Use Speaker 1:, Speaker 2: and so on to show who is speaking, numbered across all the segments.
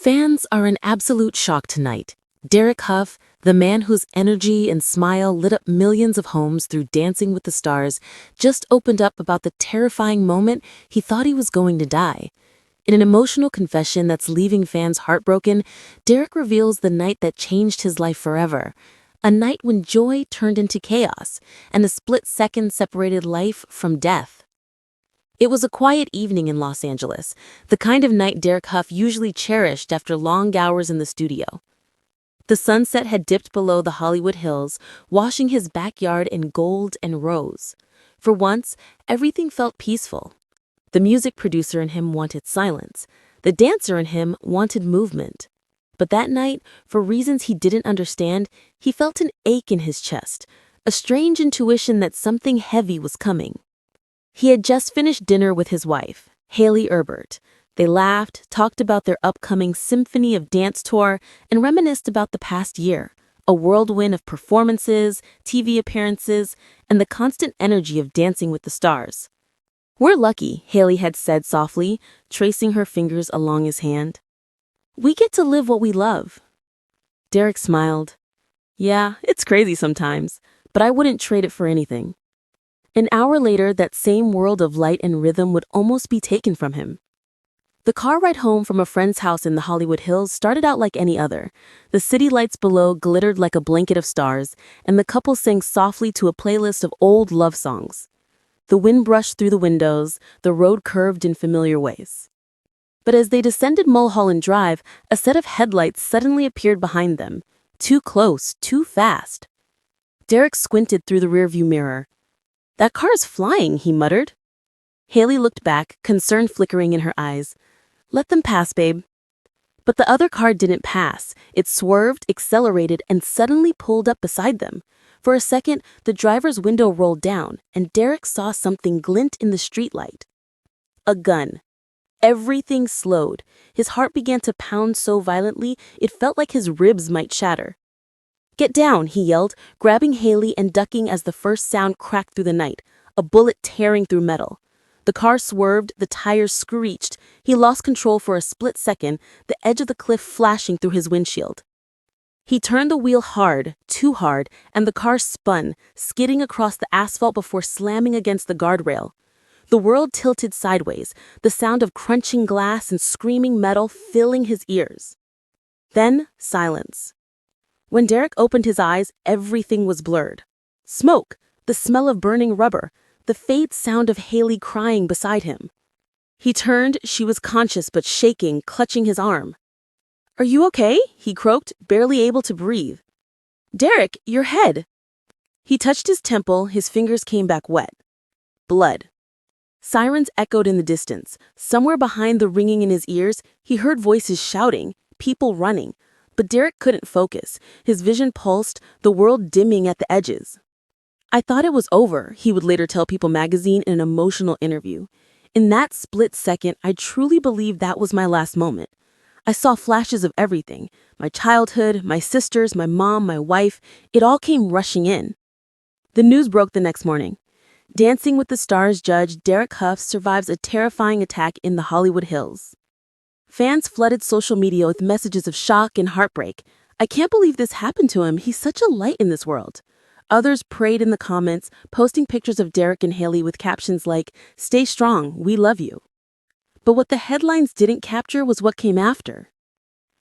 Speaker 1: Fans are in absolute shock tonight. Derek Hough, the man whose energy and smile lit up millions of homes through Dancing with the Stars, just opened up about the terrifying moment he thought he was going to die. In an emotional confession that's leaving fans heartbroken, Derek reveals the night that changed his life forever. A night when joy turned into chaos, and a split second separated life from death. It was a quiet evening in Los Angeles, the kind of night Derek Hough usually cherished after long hours in the studio. The sunset had dipped below the Hollywood Hills, washing his backyard in gold and rose. For once, everything felt peaceful. The music producer in him wanted silence. The dancer in him wanted movement. But that night, for reasons he didn't understand, he felt an ache in his chest, a strange intuition that something heavy was coming. He had just finished dinner with his wife, Hailey Erbert. They laughed, talked about their upcoming Symphony of Dance tour, and reminisced about the past year, a whirlwind of performances, TV appearances, and the constant energy of Dancing with the Stars. "We're lucky," Hailey had said softly, tracing her fingers along his hand. "We get to live what we love." Derek smiled. "Yeah, it's crazy sometimes, but I wouldn't trade it for anything." An hour later, that same world of light and rhythm would almost be taken from him. The car ride home from a friend's house in the Hollywood Hills started out like any other. The city lights below glittered like a blanket of stars, and the couple sang softly to a playlist of old love songs. The wind brushed through the windows, the road curved in familiar ways. But as they descended Mulholland Drive, a set of headlights suddenly appeared behind them. Too close, too fast. Derek squinted through the rearview mirror. "That car's flying," he muttered. Hailey looked back, concern flickering in her eyes. "Let them pass, babe." But the other car didn't pass. It swerved, accelerated, and suddenly pulled up beside them. For a second, the driver's window rolled down, and Derek saw something glint in the streetlight. A gun. Everything slowed. His heart began to pound so violently, it felt like his ribs might shatter. "Get down," he yelled, grabbing Hailey and ducking as the first sound cracked through the night, a bullet tearing through metal. The car swerved, the tires screeched. He lost control for a split second, the edge of the cliff flashing through his windshield. He turned the wheel hard, too hard, and the car spun, skidding across the asphalt before slamming against the guardrail. The world tilted sideways, the sound of crunching glass and screaming metal filling his ears. Then, silence. When Derek opened his eyes, everything was blurred. Smoke, the smell of burning rubber, the faint sound of Hailey crying beside him. He turned, she was conscious but shaking, clutching his arm. "Are you okay?" he croaked, barely able to breathe. "Derek, your head." He touched his temple, his fingers came back wet. Blood. Sirens echoed in the distance. Somewhere behind the ringing in his ears, he heard voices shouting, people running. But Derek couldn't focus. His vision pulsed, the world dimming at the edges. "I thought it was over," he would later tell People magazine in an emotional interview. "In that split second, I truly believed that was my last moment. I saw flashes of everything. My childhood, my sisters, my mom, my wife. It all came rushing in." The news broke the next morning. Dancing with the Stars judge Derek Hough survives a terrifying attack in the Hollywood Hills. Fans flooded social media with messages of shock and heartbreak. "I can't believe this happened to him. He's such a light in this world." Others prayed in the comments, posting pictures of Derek and Hailey with captions like, "Stay strong, we love you." But what the headlines didn't capture was what came after.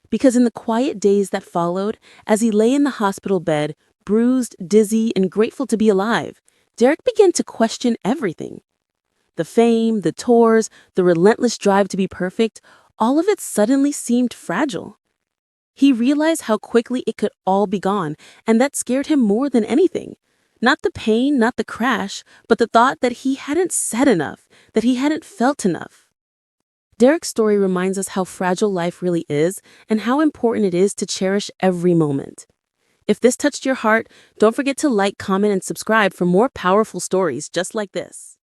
Speaker 1: Because in the quiet days that followed, as he lay in the hospital bed, bruised, dizzy, and grateful to be alive, Derek began to question everything. The fame, the tours, the relentless drive to be perfect, all of it suddenly seemed fragile. He realized how quickly it could all be gone, and that scared him more than anything. Not the pain, not the crash, but the thought that he hadn't said enough, that he hadn't felt enough. Derek's story reminds us how fragile life really is and how important it is to cherish every moment. If this touched your heart, don't forget to like, comment, and subscribe for more powerful stories just like this.